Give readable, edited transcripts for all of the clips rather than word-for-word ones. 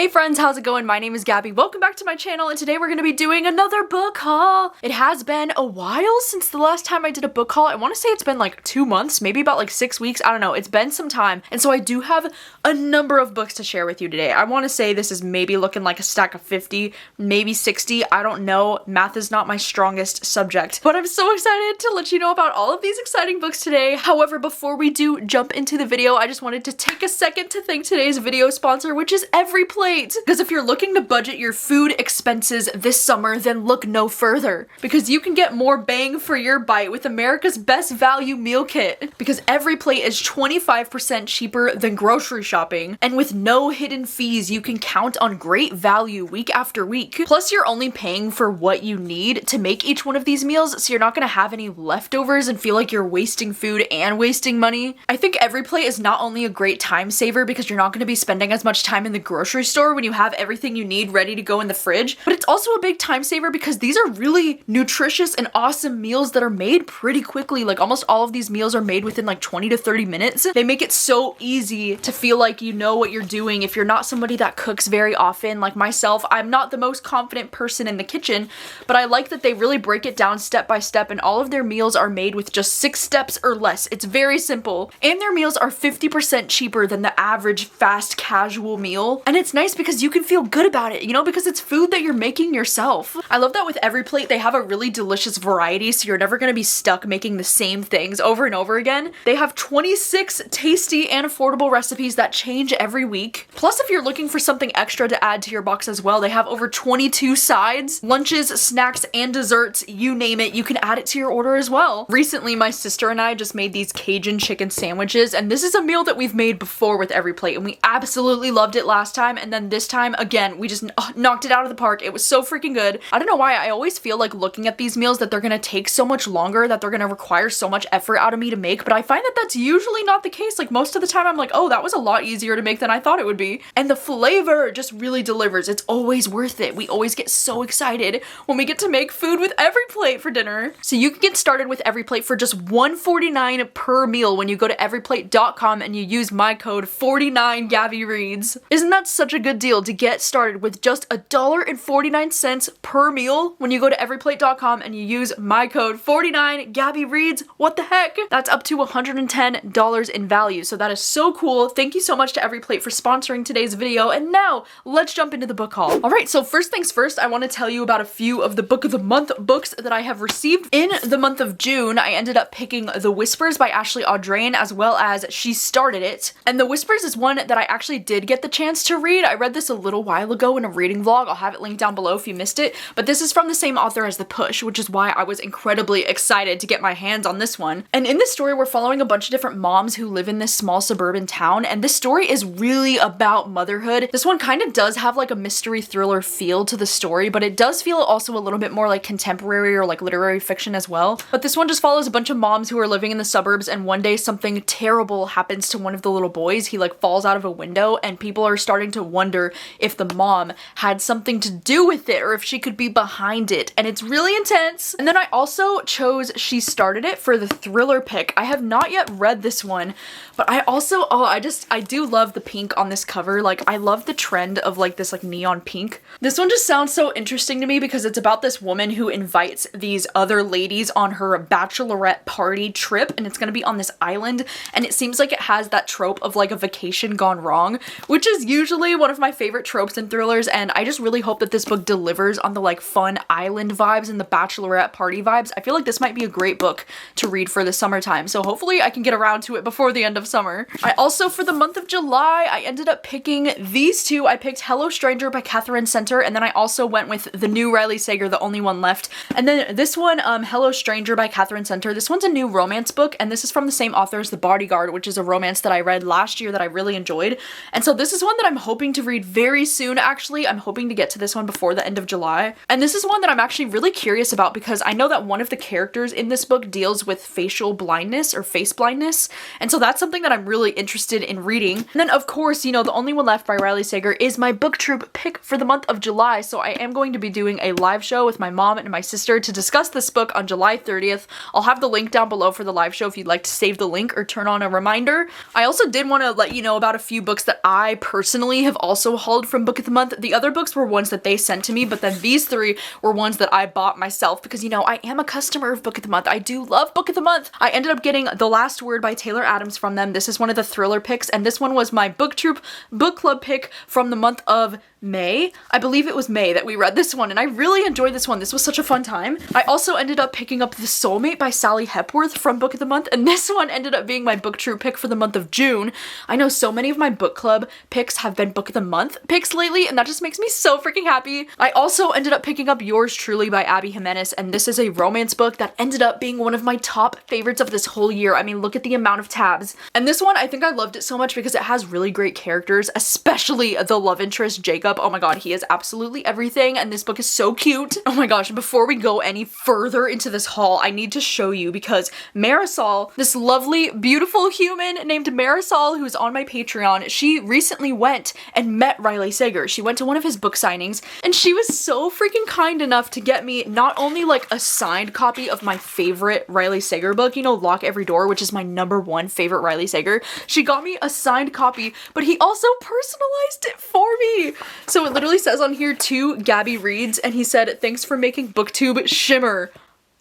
Hey friends, how's it going? My name is Gabby. Welcome back to my channel, and today we're going to be doing another book haul. It has been a while since the last time I did a book haul. I want to say it's been like 2 months, maybe about like 6 weeks. I don't know. It's been some time. And so I do have a number of books to share with you today. I want to say this is maybe looking like a stack of 50, maybe 60. I don't know. Math is not my strongest subject, but I'm so excited to let you know about all of these exciting books today. However, before we do jump into the video, I just wanted to take a second to thank today's video sponsor, which is EveryPlate. Because if you're looking to budget your food expenses this summer, then look no further. Because you can get more bang for your bite with America's best value meal kit. Because EveryPlate is 25% cheaper than grocery shopping. And with no hidden fees, you can count on great value week after week. Plus, you're only paying for what you need to make each one of these meals, so you're not going to have any leftovers and feel like you're wasting food and wasting money. I think EveryPlate is not only a great time saver because you're not going to be spending as much time in the grocery store when you have everything you need ready to go in the fridge, but it's also a big time saver because these are really nutritious and awesome meals that are made pretty quickly. Like almost all of these meals are made within like 20 to 30 minutes. They make it so easy to feel like you know what you're doing. If you're not somebody that cooks very often, like myself, I'm not the most confident person in the kitchen, but I like that they really break it down step by step, and all of their meals are made with just 6 steps or less. It's very simple, and their meals are 50% cheaper than the average fast casual meal, and it's nice because you can feel good about it, you know, because it's food that you're making yourself. I love that with EveryPlate they have a really delicious variety, so you're never going to be stuck making the same things over and over again. They have 26 tasty and affordable recipes that change every week. Plus, if you're looking for something extra to add to your box as well, they have over 22 sides, lunches, snacks, and desserts, you name it, you can add it to your order as well. Recently, my sister and I just made these Cajun chicken sandwiches, and this is a meal that we've made before with EveryPlate, and we absolutely loved it last time, and then this time, again, we just knocked it out of the park. It was so freaking good. I don't know why, I always feel like looking at these meals that they're gonna take so much longer, that they're gonna require so much effort out of me to make, but I find that that's usually not the case. Like most of the time I'm like, oh, that was a lot easier to make than I thought it would be. And the flavor just really delivers. It's always worth it. We always get so excited when we get to make food with EveryPlate for dinner. So you can get started with EveryPlate for just $1.49 per meal when you go to everyplate.com and you use my code 49 gabbyreads. Isn't that such a good deal to get started with just $1.49 per meal when you go to everyplate.com and you use my code 49 gabbyreads? What the heck? That's up to $110 in value. So that is so cool. Thank you so much to EveryPlate for sponsoring today's video. And now let's jump into the book haul. All right, so first things first, I want to tell you about a few of the book of the month books that I have received in the month of June. I ended up picking The Whispers by Ashley Audrain, as well as She Started It. And The Whispers is one that I actually did get the chance to read. I read this a little while ago in a reading vlog. I'll have it linked down below if you missed it, but this is from the same author as The Push, which is why I was incredibly excited to get my hands on this one. And in this story, we're following a bunch of different moms who live in this small suburban town, and this story is really about motherhood. This one kind of does have like a mystery thriller feel to the story, but it does feel also a little bit more like contemporary or like literary fiction as well. But this one just follows a bunch of moms who are living in the suburbs, and one day something terrible happens to one of the little boys. He like falls out of a window, and people are starting to wonder if the mom had something to do with it or if she could be behind it, and it's really intense. And then I also chose She Started It for the thriller pick. I have not yet read this one, but I also, I do love the pink on this cover. Like I love the trend of like this like neon pink. This one just sounds so interesting to me because it's about this woman who invites these other ladies on her bachelorette party trip, and it's gonna be on this island, and it seems like it has that trope of like a vacation gone wrong, which is usually one of my favorite tropes in thrillers, and I just really hope that this book delivers on the like fun island vibes and the bachelorette party vibes. I feel like this might be a great book to read for the summertime, so hopefully I can get around to it before the end of summer. I also, for the month of July, I ended up picking these two. I picked Hello Stranger by Catherine Center, and then I also went with the new Riley Sager, The Only One Left. And then this one, Hello Stranger by Catherine Center. This one's a new romance book, and this is from the same author as The Bodyguard, which is a romance that I read last year that I really enjoyed. And so this is one that I'm hoping to read very soon, actually. I'm hoping to get to this one before the end of July. And this is one that I'm actually really curious about because I know that one of the characters in this book deals with facial blindness or face blindness. And so that's something that I'm really interested in reading. And then of course, you know, The Only One Left by Riley Sager is my Booktube pick for the month of July. So I am going to be doing a live show with my mom and my sister to discuss this book on July 30th. I'll have the link down below for the live show if you'd like to save the link or turn on a reminder. I also did want to let you know about a few books that I personally have also hauled from Book of the Month. The other books were ones that they sent to me, but then these 3 were ones that I bought myself because, you know, I am a customer of Book of the Month. I do love Book of the Month. I ended up getting The Last Word by Taylor Adams from them. This is one of the thriller picks, and this one was my Booktube book club pick from the month of May. I believe it was May that we read this one, and I really enjoyed this one. This was such a fun time. I also ended up picking up The Soulmate by Sally Hepworth from Book of the Month, and this one ended up being my Booktube pick for the month of June. I know so many of my book club picks have been Book of the Month picks lately, and that just makes me so freaking happy. I also ended up picking up Yours Truly by Abby Jimenez, and this is a romance book that ended up being one of my top favorites of this whole year. I mean, look at the amount of tabs. And this one, I think I loved it so much because it has really great characters, especially the love interest, Jacob. Oh my god, he is absolutely everything, and this book is so cute. Oh my gosh, before we go any further into this haul, I need to show you because Marisol, this lovely, beautiful human named Marisol who's on my Patreon, she recently went and met Riley Sager. She went to one of his book signings, and she was so freaking kind enough to get me not only like a signed copy of my favorite Riley Sager book, you know, Lock Every Door, which is my #1 favorite Riley Sager. She got me a signed copy, but he also personalized it for me. So it literally says on here, to Gabby Reads, and he said, "Thanks for making Booktube shimmer."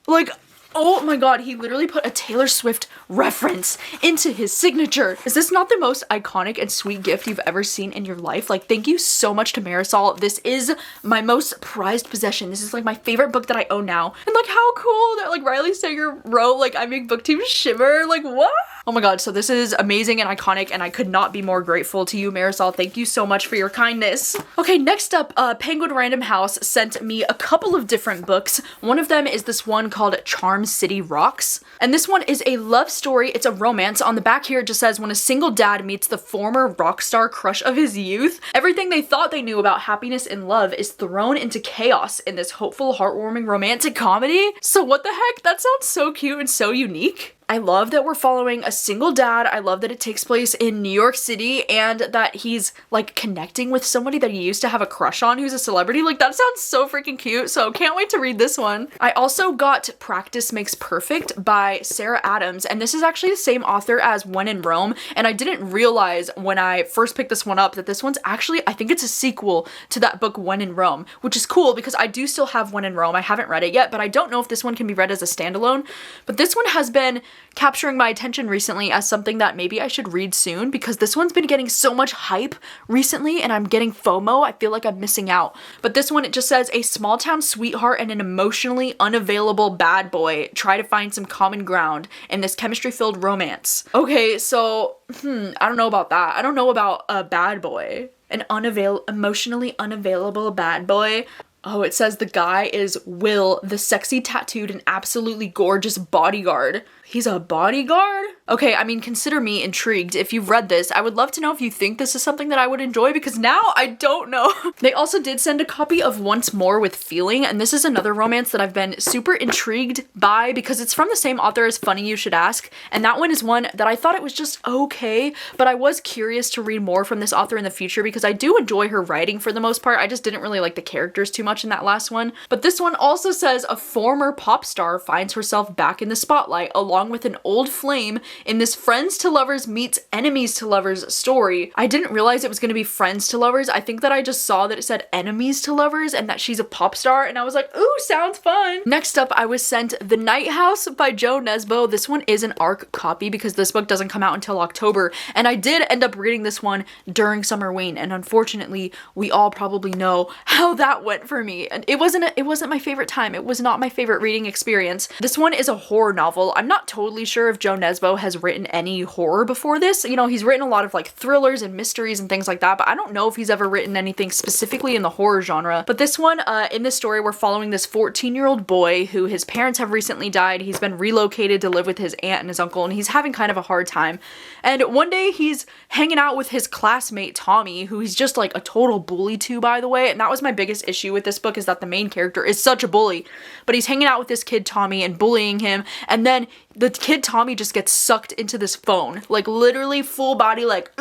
Like, oh my god, he literally put a Taylor Swift reference into his signature. Is this not the most iconic and sweet gift you've ever seen in your life? Like, thank you so much to Marisol. This is my most prized possession. This is like my favorite book that I own now. And like, how cool that like Riley Sager wrote, like, I make Booktube shimmer. Like, what? Oh my god, so this is amazing and iconic, and I could not be more grateful to you, Marisol. Thank you so much for your kindness. Okay, next up, Penguin Random House sent me a couple of different books. One of them is this one called Charm City Rocks, and this one is a love story. It's a romance. On the back here it just says, when a single dad meets the former rock star crush of his youth, everything they thought they knew about happiness and love is thrown into chaos in this hopeful, heartwarming romantic comedy. So what the heck? That sounds so cute and so unique. I love that we're following a single dad. I love that it takes place in New York City and that he's like connecting with somebody that he used to have a crush on who's a celebrity. Like, that sounds so freaking cute. So can't wait to read this one. I also got Practice Makes Perfect by Sarah Adams, and this is actually the same author as When in Rome. And I didn't realize when I first picked this one up that this one's actually, I think it's a sequel to that book When in Rome, which is cool because I do still have When in Rome. I haven't read it yet, but I don't know if this one can be read as a standalone. But this one has been capturing my attention recently as something that maybe I should read soon because this one's been getting so much hype recently and I'm getting FOMO. I feel like I'm missing out. But this one, it just says, a small town sweetheart and an emotionally unavailable bad boy try to find some common ground in this chemistry-filled romance. Okay, so, I don't know about that. I don't know about a bad boy. An emotionally unavailable bad boy. Oh, it says the guy is Will, the sexy, tattooed, and absolutely gorgeous bodyguard. He's a bodyguard? Okay, I mean, consider me intrigued. If you've read this, I would love to know if you think this is something that I would enjoy because now I don't know. They also did send a copy of Once More with Feeling, and this is another romance that I've been super intrigued by because it's from the same author as Funny You Should Ask, and that one is one that I thought it was just okay, but I was curious to read more from this author in the future because I do enjoy her writing for the most part. I just didn't really like the characters too much in that last one. But this one also says a former pop star finds herself back in the spotlight along with an old flame in this friends to lovers meets enemies to lovers story. I didn't realize it was going to be friends to lovers. I think that I just saw that it said enemies to lovers and that she's a pop star, and I was like, ooh, sounds fun. Next up, I was sent The Night House by Joe Nesbo. This one is an ARC copy because this book doesn't come out until October, and I did end up reading this one during Summerween, and unfortunately, we all probably know how that went for me. And it wasn't my favorite time. It was not my favorite reading experience. This one is a horror novel. I'm not totally sure if Joe Nesbo has written any horror before this. You know, he's written a lot of like thrillers and mysteries and things like that, but I don't know if he's ever written anything specifically in the horror genre. But this one, in this story, we're following this 14-year-old boy who his parents have recently died. He's been relocated to live with his aunt and his uncle, and he's having kind of a hard time. And one day he's hanging out with his classmate Tommy, who he's just like a total bully to, by the way. And that was my biggest issue with this book, is that the main character is such a bully. But he's hanging out with this kid Tommy and bullying him, and then the kid Tommy just gets sucked into this phone, like literally full body, like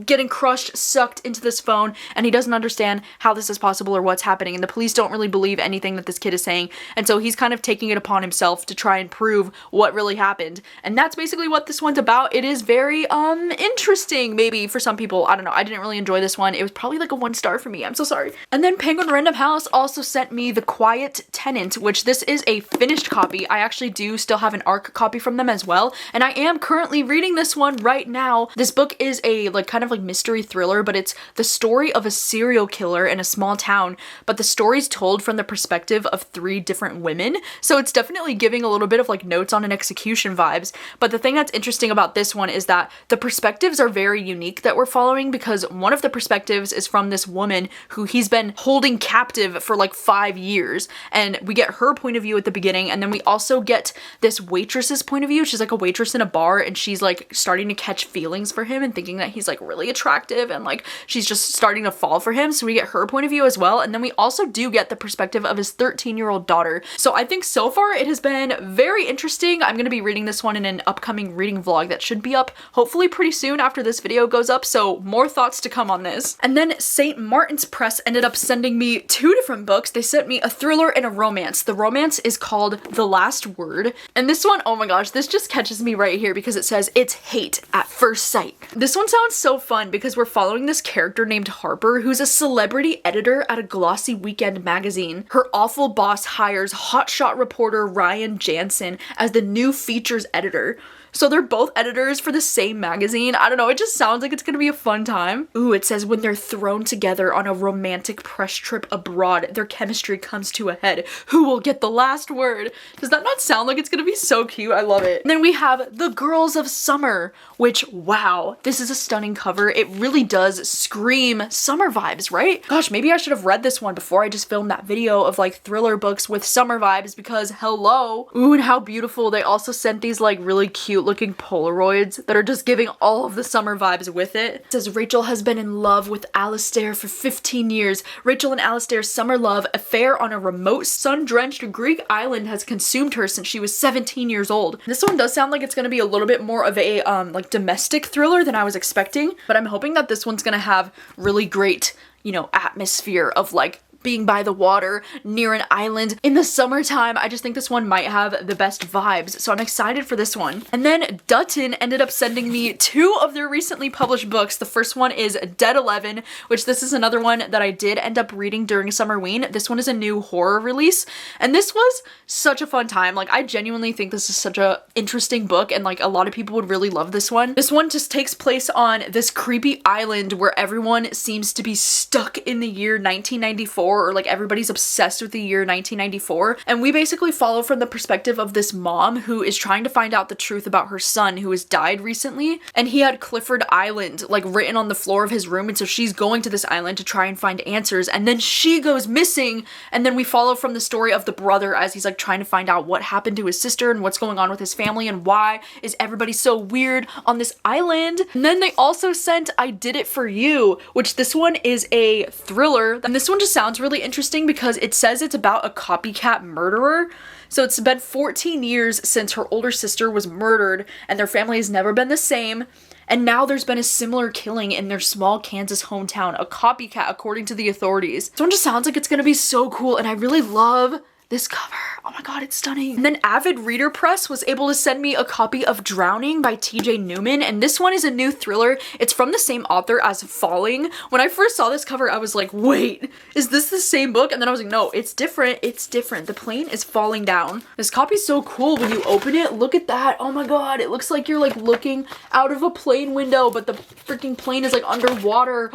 getting crushed, sucked into this phone, and he doesn't understand how this is possible or what's happening, and the police don't really believe anything that this kid is saying, and so he's kind of taking it upon himself to try and prove what really happened. And that's basically what this one's about. It is very interesting, maybe for some people. I don't know, I didn't really enjoy this one. It was probably like a 1 star for me, I'm so sorry. And then Penguin Random House also sent me The Quiet Tenant, which this is a finished copy. I actually do still have an ARC copy from them as well, and I am currently reading this one right now. This book is a like kind of like mystery thriller, but it's the story of a serial killer in a small town, but the story's told from the perspective of 3 different women, so it's definitely giving a little bit of like notes on an execution vibes. But the thing that's interesting about this one is that the perspectives are very unique that we're following, because one of the perspectives is from this woman who he's been holding captive for like 5 years, and we get her point of view at the beginning, and then we also get this waitress's point of view. She's like a waitress in a bar, and she's like starting to catch feelings for him and thinking that he's like really attractive, and like she's just starting to fall for him, so we get her point of view as well. And then we also do get the perspective of his 13-year-old daughter. So I think so far it has been very interesting. I'm gonna be reading this one in an upcoming reading vlog that should be up hopefully pretty soon after this video goes up, so more thoughts to come on this. And then St. Martin's Press ended up sending me 2 different books. They sent me a thriller and a romance. The romance is called The Last Word, and this one, oh my gosh, this just catches me right here because it says it's hate at first sight. This one sounds so fun because we're following this character named Harper, who's a celebrity editor at a glossy weekend magazine. Her awful boss hires hotshot reporter Ryan Jansen as the new features editor. So they're both editors for the same magazine. I don't know, it just sounds like it's gonna be a fun time. Ooh, it says when they're thrown together on a romantic press trip abroad, their chemistry comes to a head. Who will get the last word? Does that not sound like it's gonna be so cute? I love it. And then we have The Girls of Summer, which, wow, this is a stunning cover. It really does scream summer vibes, right? Gosh, maybe I should have read this one before I just filmed that video of like thriller books with summer vibes, because hello. Ooh, and how beautiful. They also sent these like really cute looking Polaroids that are just giving all of the summer vibes with it. It says Rachel has been in love with Alistair for 15 years. Rachel and Alistair's summer love affair on a remote sun-drenched Greek island has consumed her since she was 17 years old. This one does sound like it's gonna be a little bit more of a like domestic thriller than I was expecting, but I'm hoping that this one's gonna have really great, you know, atmosphere of like being by the water near an island in the summertime. I just think this one might have the best vibes, so I'm excited for this one. And then Dutton ended up sending me 2 of their recently published books. The first one is Dead 11, which this is another one that I did end up reading during Summerween. This one is a new horror release, and this was such a fun time. Like, I genuinely think this is such a interesting book, and like a lot of people would really love this one. This one just takes place on this creepy island where everyone seems to be stuck in the year 1994, or like everybody's obsessed with the year 1994, and we basically follow from the perspective of this mom who is trying to find out the truth about her son who has died recently, and he had Clifford Island like written on the floor of his room, and so she's going to this island to try and find answers, and then she goes missing, and then we follow from the story of the brother as he's like trying to find out what happened to his sister and what's going on with his family and why is everybody so weird on this island. And then they also sent I Did It For You, which this one is a thriller, and this one just sounds really interesting because it says it's about a copycat murderer. So it's been 14 years since her older sister was murdered, and their family has never been the same. And now there's been a similar killing in their small Kansas hometown, a copycat according to the authorities. This one just sounds like it's gonna be so cool, and I really love this cover. Oh my god, it's stunning. And then Avid Reader Press was able to send me a copy of Drowning by TJ Newman, and this one is a new thriller. It's from the same author as Falling. When I first saw this cover, I was like, wait, is this the same book? And then I was like, no, it's different. It's different. The plane is falling down. This copy's so cool when you open it. Look at that. Oh my god, it looks like you're like looking out of a plane window, but the freaking plane is like underwater.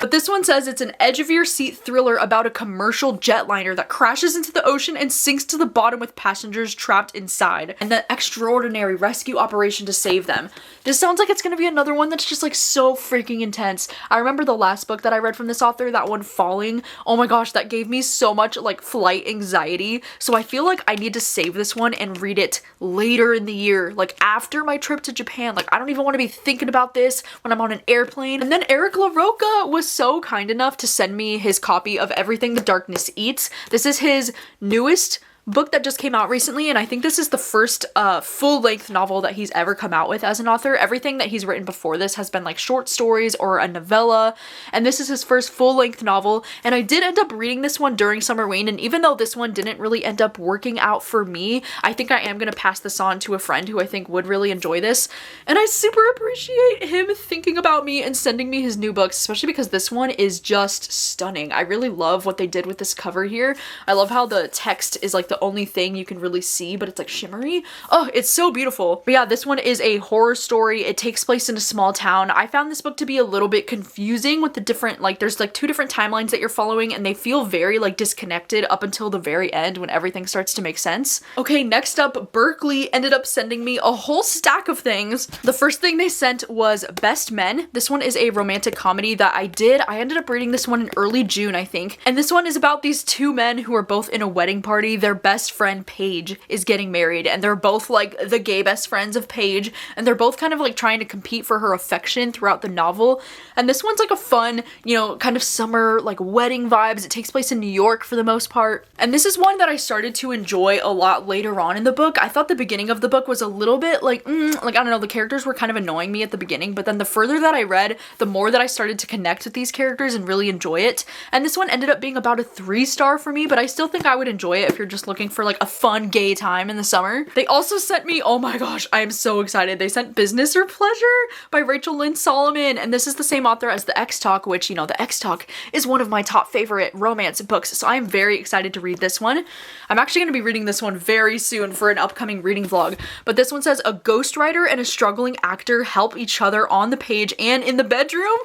But this one says it's an edge of your seat thriller about a commercial jetliner that crashes into the ocean and sinks to the bottom with passengers trapped inside, and the extraordinary rescue operation to save them. This sounds like it's gonna be another one that's just like so freaking intense. I remember the last book that I read from this author, that one Falling. Oh my gosh, that gave me so much like flight anxiety. So I feel like I need to save this one and read it later in the year, like after my trip to Japan. Like I don't even want to be thinking about this when I'm on an airplane. And then Eric LaRocca was so kind enough to send me his copy of Everything the Darkness Eats. This is his newest book that just came out recently, and I think this is the first full-length novel that he's ever come out with as an author. Everything that he's written before this has been like short stories or a novella, and this is his first full-length novel. And I did end up reading this one during summer rain, and even though this one didn't really end up working out for me, I think I am gonna pass this on to a friend who I think would really enjoy this. And I super appreciate him thinking about me and sending me his new books, especially because this one is just stunning. I really love what they did with this cover here. I love how the text is like the only thing you can really see, but it's like shimmery. Oh, it's so beautiful. But yeah, this one is a horror story. It takes place in a small town. I found this book to be a little bit confusing with the different, like there's like two different timelines that you're following, and they feel very like disconnected up until the very end when everything starts to make sense. Okay, next up, Berkeley ended up sending me a whole stack of things. The first thing they sent was Best Men. This one is a romantic comedy that I ended up reading this one in early June, I think. And this one is about these two men who are both in a wedding party. Their best friend Paige is getting married, and they're both like the gay best friends of Paige, and they're both kind of like trying to compete for her affection throughout the novel. And this one's like a fun, you know, kind of summer like wedding vibes. It takes place in New York for the most part. And this is one that I started to enjoy a lot later on in the book. I thought the beginning of the book was a little bit like, I don't know, the characters were kind of annoying me at the beginning, but then the further that I read, the more that I started to connect with these characters and really enjoy it. And this one ended up being about a 3-star for me, but I still think I would enjoy it if you're just looking for like a fun gay time in the summer. They also sent me, oh my gosh, I am so excited. They sent Business or Pleasure by Rachel Lynn Solomon, and this is the same author as The X-Talk, which, you know, The X-Talk is one of my top favorite romance books, so I'm very excited to read this one. I'm actually going to be reading this one very soon for an upcoming reading vlog, but this one says a ghostwriter and a struggling actor help each other on the page and in the bedroom.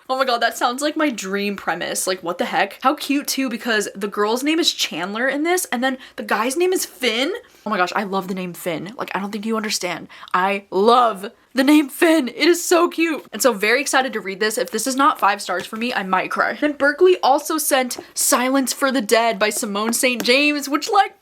Oh my god, that sounds like my dream premise. Like, what the heck? How cute too, because the girl's name is Chandler in this, and then the guy's name is Finn. Oh my gosh, I love the name Finn. Like, I don't think you understand. I love the name Finn. It is so cute. And so very excited to read this. If this is not 5 stars for me, I might cry. Then Berkeley also sent Silence for the Dead by Simone St. James, which like,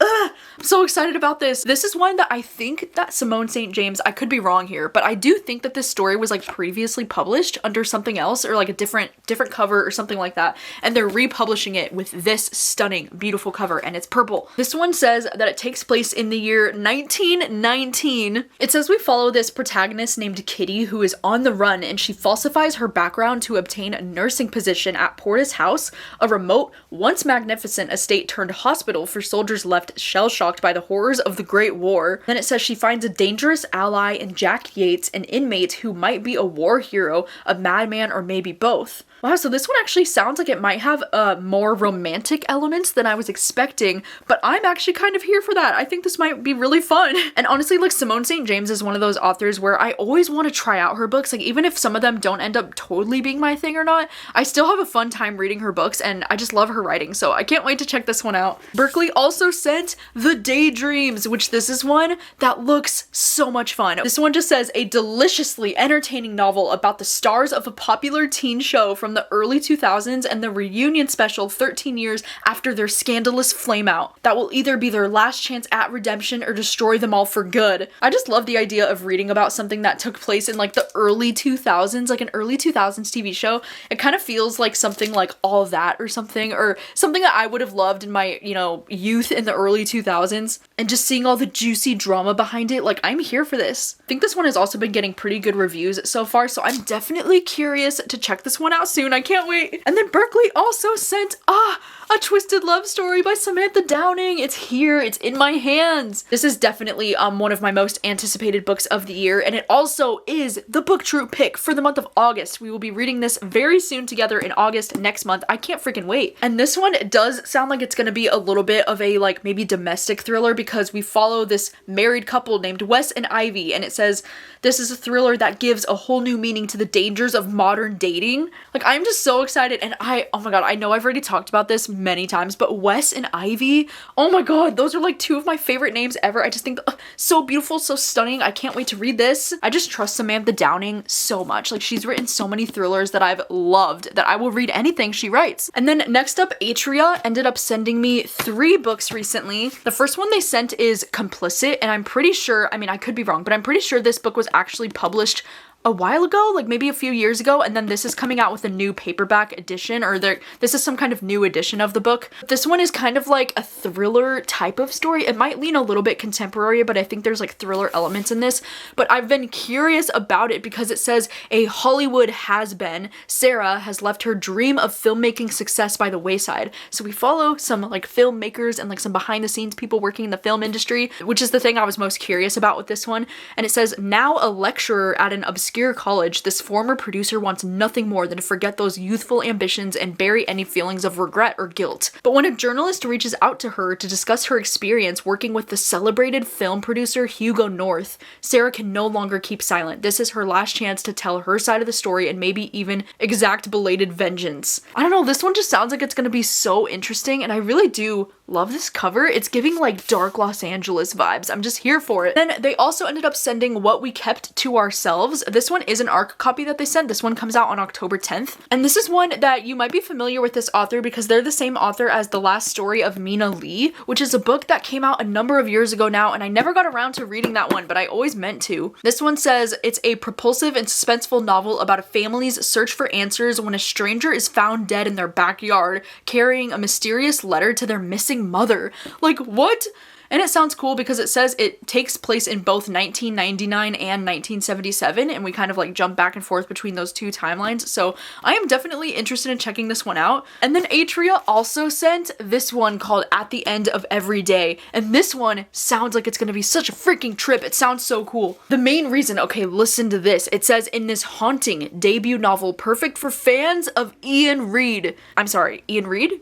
I'm so excited about this. This is one that I think that Simone St. James, I could be wrong here, but I do think that this story was like previously published under something else or like a different cover or something like that. And they're republishing it with this stunning, beautiful cover, and it's purple. This one says that it takes place in the year 1919. It says we follow this protagonist named Kitty who is on the run, and she falsifies her background to obtain a nursing position at Portis House, a remote, once magnificent estate turned hospital for soldiers left shell-shocked by the horrors of the Great War. Then it says she finds a dangerous ally in Jack Yates, an inmate who might be a war hero, a madman, or maybe both. Wow, so this one actually sounds like it might have more romantic elements than I was expecting, but I'm actually kind of here for that. I think this might be really fun. And honestly, like, Simone St. James is one of those authors where I always want to try out her books. Like, even if some of them don't end up totally being my thing or not, I still have a fun time reading her books, and I just love her writing, so I can't wait to check this one out. Berkeley also sent The Daydreams, which this is one that looks so much fun. This one just says, a deliciously entertaining novel about the stars of a popular teen show from the early 2000s and the reunion special 13 years after their scandalous flame out. That will either be their last chance at redemption or destroy them all for good. I just love the idea of reading about something that took place in like the early 2000s, like an early 2000s TV show. It kind of feels like something like All That or something that I would have loved in my, you know, youth in the early 2000s. And just seeing all the juicy drama behind it, like, I'm here for this. I think this one has also been getting pretty good reviews so far, so I'm definitely curious to check this one out soon. I can't wait. And then Berkeley also sent a twisted love story by Samantha Downing. It's here. It's in my hands. This is definitely one of my most anticipated books of the year, and it also is the Booktube Pick for the month of August. We will be reading this very soon together in August next month. I can't freaking wait. And this one does sound like it's gonna be a little bit of a like maybe domestic thriller because we follow this married couple named Wes and Ivy, and it says this is a thriller that gives a whole new meaning to the dangers of modern dating. Like, I'm just so excited, and oh my god, I know I've already talked about this many times, but Wes and Ivy, oh my god, those are like 2 of my favorite names ever. I just think so beautiful, so stunning. I can't wait to read this. I just trust Samantha Downing so much. Like, she's written so many thrillers that I've loved that I will read anything she writes. And then next up, Atria ended up sending me 3 books recently. The first one they sent is Complicit, and I'm pretty sure, I mean, I could be wrong, but I'm pretty sure this book was actually published a while ago, like maybe a few years ago, and then this is coming out with a new paperback edition, or this is some kind of new edition of the book. This one is kind of like a thriller type of story. It might lean a little bit contemporary, but I think there's like thriller elements in this. But I've been curious about it because it says a Hollywood has-been, Sarah, has left her dream of filmmaking success by the wayside. So we follow some like filmmakers and like some behind the scenes people working in the film industry, which is the thing I was most curious about with this one. And it says, now a lecturer at an obscure college, this former producer wants nothing more than to forget those youthful ambitions and bury any feelings of regret or guilt. But when a journalist reaches out to her to discuss her experience working with the celebrated film producer Hugo North, Sarah can no longer keep silent. This is her last chance to tell her side of the story and maybe even exact belated vengeance. I don't know, this one just sounds like it's gonna be so interesting, and I really do love this cover. It's giving like dark Los Angeles vibes. I'm just here for it. Then they also ended up sending What We Kept to Ourselves. This one is an ARC copy that they sent. This one comes out on October 10th. And this is one that you might be familiar with this author because they're the same author as The Last Story of Mina Lee, which is a book that came out a number of years ago now, and I never got around to reading that one, but I always meant to. This one says it's a propulsive and suspenseful novel about a family's search for answers when a stranger is found dead in their backyard, carrying a mysterious letter to their missing mother. Like, what? And it sounds cool because it says it takes place in both 1999 and 1977, and we kind of like jump back and forth between those two timelines. So I am definitely interested in checking this one out. And then Atria also sent this one called At the End of Every Day. And this one sounds like it's gonna be such a freaking trip. It sounds so cool. The main reason, okay, listen to this. It says in this haunting debut novel, perfect for fans of Ian Reid. I'm sorry, Ian Reid?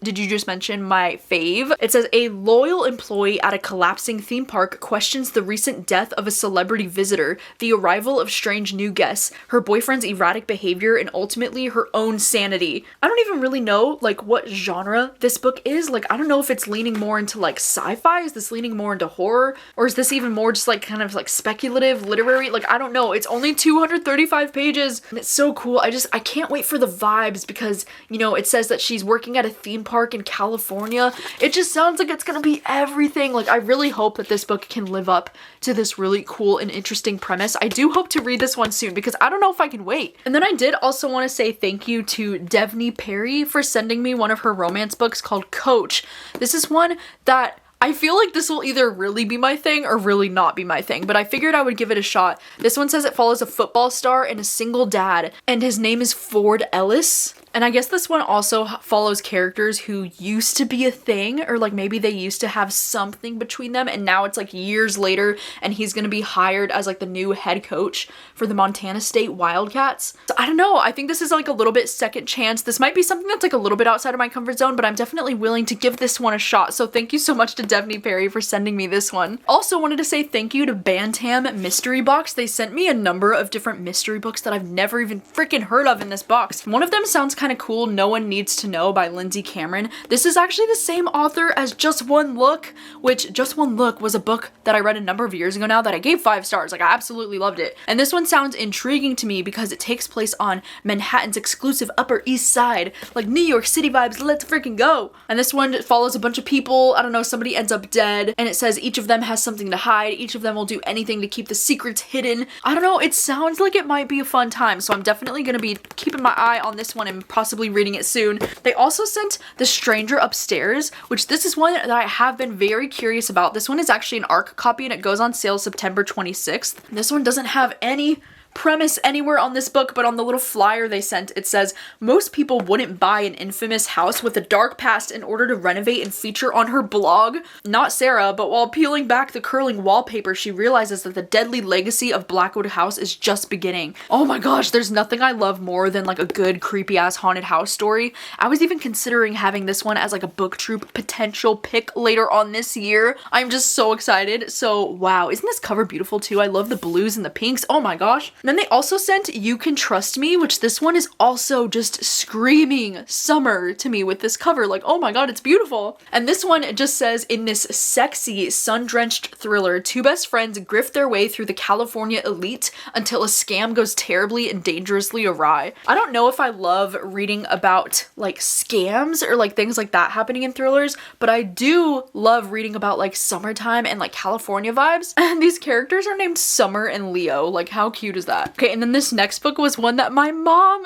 Did you just mention my fave? It says a loyal employee at a collapsing theme park questions the recent death of a celebrity visitor, the arrival of strange new guests, her boyfriend's erratic behavior, and ultimately her own sanity. I don't even really know like what genre this book is. Like, I don't know if it's leaning more into like sci-fi, is this leaning more into horror, or is this even more just like kind of like speculative, literary? Like, I don't know. It's only 235 pages and it's so cool. I can't wait for the vibes because, you know, it says that she's working at a theme park in California. It just sounds like it's gonna be everything. Like, I really hope that this book can live up to this really cool and interesting premise. I do hope to read this one soon because I don't know if I can wait. And then I did also want to say thank you to Devney Perry for sending me one of her romance books called Coach. This is one that I feel like this will either really be my thing or really not be my thing, but I figured I would give it a shot. This one says it follows a football star and a single dad, and his name is Ford Ellis. And I guess this one also follows characters who used to be a thing, or like maybe they used to have something between them and now it's like years later and he's gonna be hired as like the new head coach for the Montana State Wildcats. So I don't know, I think this is like a little bit second chance. This might be something that's like a little bit outside of my comfort zone, but I'm definitely willing to give this one a shot. So thank you so much to Devney Perry for sending me this one. Also wanted to say thank you to Bantam Mystery Box. They sent me a number of different mystery books that I've never even freaking heard of in this box. One of them sounds kind of cool, No One Needs to Know by Lindsay Cameron. This is actually the same author as Just One Look, which Just One Look was a book that I read a number of years ago now that I gave 5 stars. Like, I absolutely loved it. And this one sounds intriguing to me because it takes place on Manhattan's exclusive Upper East Side. Like, New York City vibes, let's freaking go. And this one follows a bunch of people. I don't know, somebody ends up dead, and it says each of them has something to hide. Each of them will do anything to keep the secrets hidden. I don't know, it sounds like it might be a fun time, so I'm definitely gonna be keeping my eye on this one and possibly reading it soon. They also sent The Stranger Upstairs, which this is one that I have been very curious about. This one is actually an ARC copy and it goes on sale September 26th. This one doesn't have any premise anywhere on this book, but on the little flyer they sent, it says, most people wouldn't buy an infamous house with a dark past in order to renovate and feature on her blog. Not Sarah, but while peeling back the curling wallpaper, she realizes that the deadly legacy of Blackwood House is just beginning. Oh my gosh, there's nothing I love more than like a good creepy ass haunted house story. I was even considering having this one as like a Booktube potential pick later on this year. I'm just so excited. So wow, isn't this cover beautiful too? I love the blues and the pinks. Oh my gosh. And then they also sent You Can Trust Me, which this one is also just screaming summer to me with this cover. Like, oh my god, it's beautiful. And this one just says, in this sexy, sun-drenched thriller, 2 best friends grift their way through the California elite until a scam goes terribly and dangerously awry. I don't know if I love reading about like scams or like things like that happening in thrillers, but I do love reading about like summertime and like California vibes. And these characters are named Summer and Leo. Like, how cute is that. Okay, and then this next book was one that my mom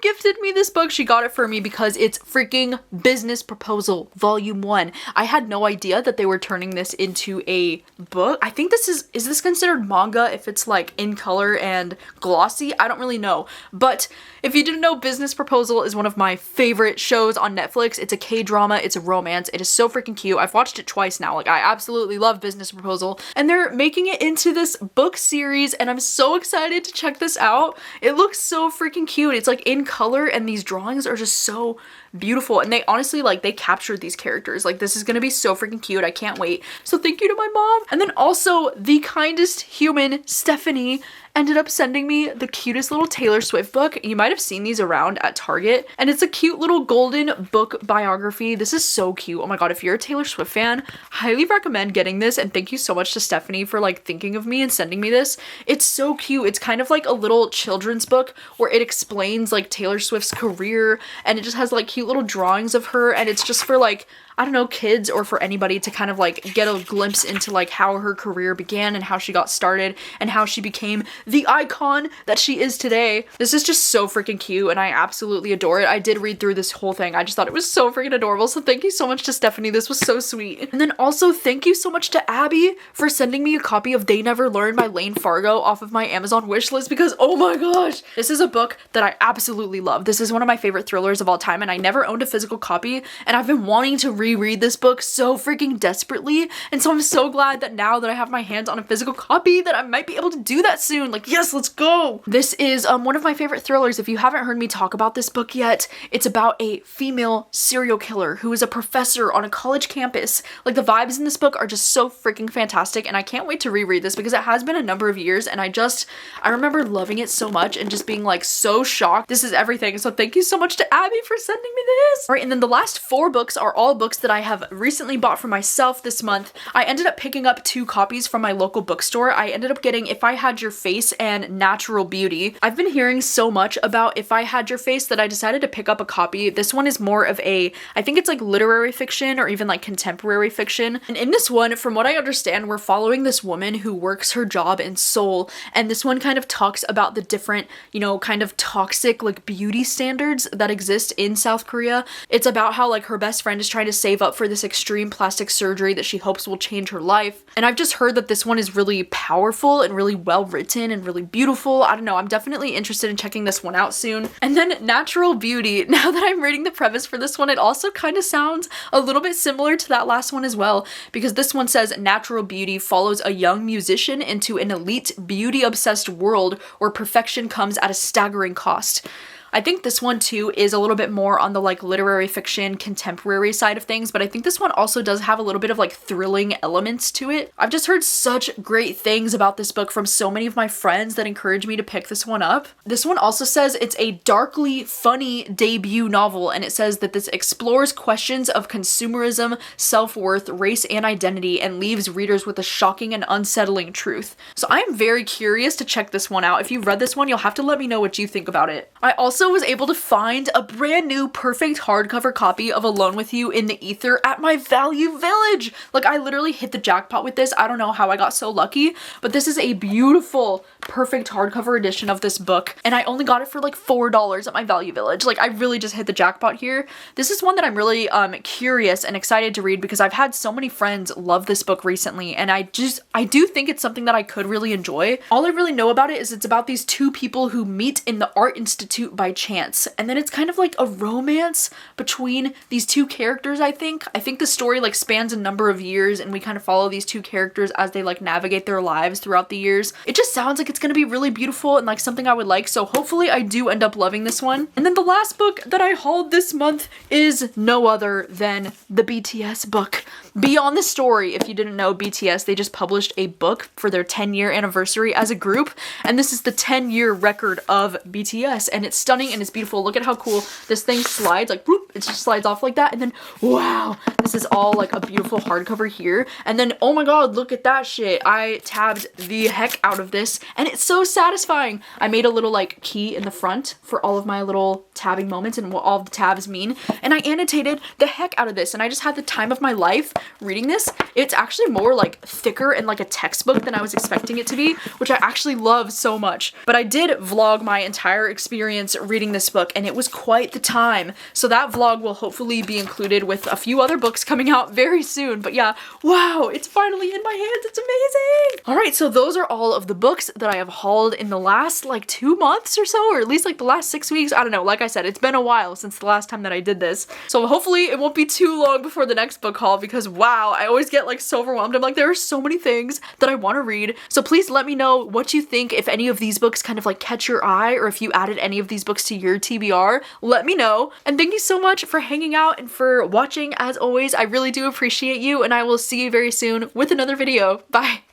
gifted me this book. She got it for me because it's freaking Business Proposal Volume 1. I had no idea that they were turning this into a book. I think this is this considered manga if it's like in color and glossy? I don't really know. But if you didn't know, Business Proposal is one of my favorite shows on Netflix. It's a K-drama, it's a romance. It is so freaking cute. I've watched it twice now. Like, I absolutely love Business Proposal. And they're making it into this book series, and I'm so excited to check this out. It looks so freaking cute. It's like in color, and these drawings are just so beautiful, and they honestly, like, they captured these characters. Like, this is gonna be so freaking cute. I can't wait. So thank you to my mom. And then also the kindest human, Stephanie, ended up sending me the cutest little Taylor Swift book. You might have seen these around at Target, and it's a cute little golden book biography. This is so cute. Oh my god, if you're a Taylor Swift fan, highly recommend getting this, and thank you so much to Stephanie for like thinking of me and sending me this. It's so cute. It's kind of like a little children's book where it explains like Taylor Swift's career, and it just has like cute little drawings of her, and it's just for like, I don't know, kids or for anybody to kind of like get a glimpse into like how her career began and how she got started and how she became the icon that she is today. This is just so freaking cute, and I absolutely adore it. I did read through this whole thing. I just thought it was so freaking adorable. So thank you so much to Stephanie. This was so sweet. And then also thank you so much to Abby for sending me a copy of They Never Learn by Lane Fargo off of my Amazon wish list, because oh my gosh, this is a book that I absolutely love. This is one of my favorite thrillers of all time, and I never owned a physical copy, and I've been wanting to reread this book so freaking desperately, and so I'm so glad that now that I have my hands on a physical copy that I might be able to do that soon. Like, yes, let's go. This is one of my favorite thrillers. If you haven't heard me talk about this book yet, it's about a female serial killer who is a professor on a college campus. Like, the vibes in this book are just so freaking fantastic, and I can't wait to reread this because it has been a number of years, and I remember loving it so much and just being like so shocked. This is everything. So thank you so much to Abby for sending me this. All right, and then the last 4 books are all books that I have recently bought for myself this month. I ended up picking up 2 copies from my local bookstore. I ended up getting If I Had Your Face and Natural Beauty. I've been hearing so much about If I Had Your Face that I decided to pick up a copy. This one is more of a, I think it's like literary fiction or even like contemporary fiction. And in this one, from what I understand, we're following this woman who works her job in Seoul, and this one kind of talks about the different, you know, kind of toxic like beauty standards that exist in South Korea. It's about how like her best friend is trying to save up for this extreme plastic surgery that she hopes will change her life. And I've just heard that this one is really powerful and really well written and really beautiful. I don't know, I'm definitely interested in checking this one out soon. And then Natural Beauty, now that I'm reading the preface for this one, it also kind of sounds a little bit similar to that last one as well, because this one says Natural Beauty follows a young musician into an elite beauty-obsessed world where perfection comes at a staggering cost. I think this one too is a little bit more on the like literary fiction, contemporary side of things, but I think this one also does have a little bit of like thrilling elements to it. I've just heard such great things about this book from so many of my friends that encourage me to pick this one up. This one also says it's a darkly funny debut novel, and it says that this explores questions of consumerism, self-worth, race, and identity, and leaves readers with a shocking and unsettling truth. So I am very curious to check this one out. If you've read this one, you'll have to let me know what you think about it. I also was able to find a brand new perfect hardcover copy of Alone With You in the Ether at my Value Village. Like, I literally hit the jackpot with this. I don't know how I got so lucky, but this is a beautiful perfect hardcover edition of this book, and I only got it for like $4 at my Value Village. Like, I really just hit the jackpot here. This is one that I'm really curious and excited to read because I've had so many friends love this book recently, and I do think it's something that I could really enjoy. All I really know about it is it's about these 2 people who meet in the Art Institute by chance, and then it's kind of like a romance between these 2 characters. I think the story like spans a number of years, and we kind of follow these 2 characters as they like navigate their lives throughout the years. It just sounds like it's gonna be really beautiful and like something I would like, so hopefully I do end up loving this one. And then the last book that I hauled this month is no other than the BTS book, Beyond the Story. If you didn't know, BTS, they just published a book for their 10-year anniversary as a group, and this is the 10-year record of BTS, and it's stunning and it's beautiful. Look at how cool this thing slides, like whoop, it just slides off like that, and then wow, this is all like a beautiful hardcover here. And then oh my god, look at that shit. I tabbed the heck out of this, and and it's so satisfying. I made a little like key in the front for all of my little tabbing moments and what all of the tabs mean, and I annotated the heck out of this, and I just had the time of my life reading this. It's actually more like thicker and like a textbook than I was expecting it to be, which I actually love so much. But I did vlog my entire experience reading this book, and it was quite the time. So that vlog will hopefully be included with a few other books coming out very soon. But yeah, wow, it's finally in my hands. It's amazing. All right, so those are all of the books that I have hauled in the last like 2 months or so, or at least like the last 6 weeks. I don't know. Like I said, it's been a while since the last time that I did this. So hopefully it won't be too long before the next book haul, because wow, I always get like so overwhelmed. I'm like, there are so many things that I want to read. So please let me know what you think, if any of these books kind of like catch your eye, or if you added any of these books to your TBR, let me know. And thank you so much for hanging out and for watching. As always, I really do appreciate you, and I will see you very soon with another video. Bye.